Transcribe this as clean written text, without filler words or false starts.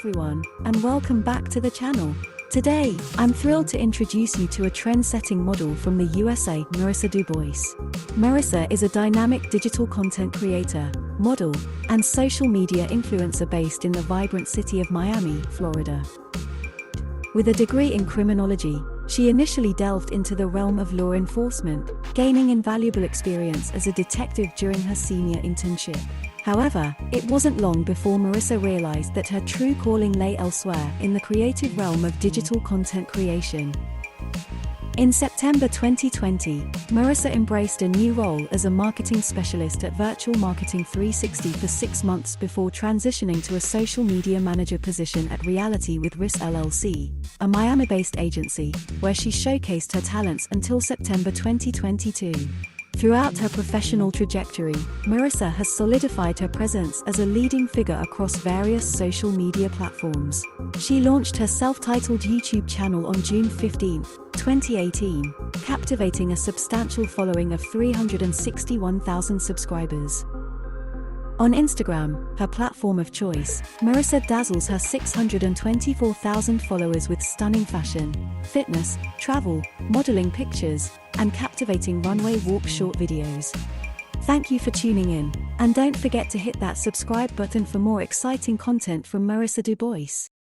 everyone, and welcome back to the channel. Today, I'm thrilled to introduce you to a trend-setting model from the USA, Marissa Dubois. Marissa is a dynamic digital content creator, model, and social media influencer based in the vibrant city of Miami, Florida. With a degree in criminology, she initially delved into the realm of law enforcement, gaining invaluable experience as a detective during her senior internship. However, it wasn't long before Marissa realized that her true calling lay elsewhere in the creative realm of digital content creation. In September 2020, Marissa embraced a new role as a marketing specialist at Virtual Marketing 360 for 6 months before transitioning to a social media manager position at Reality with Riss LLC, a Miami-based agency, where she showcased her talents until September 2022. Throughout her professional trajectory, Marissa has solidified her presence as a leading figure across various social media platforms. She launched her self-titled YouTube channel on June 15, 2018, captivating a substantial following of 361,000 subscribers. On Instagram, her platform of choice, Marissa dazzles her 624,000 followers with stunning fashion, fitness, travel, modeling pictures, and captivating runway walk short videos. Thank you for tuning in, and don't forget to hit that subscribe button for more exciting content from Marissa Dubois.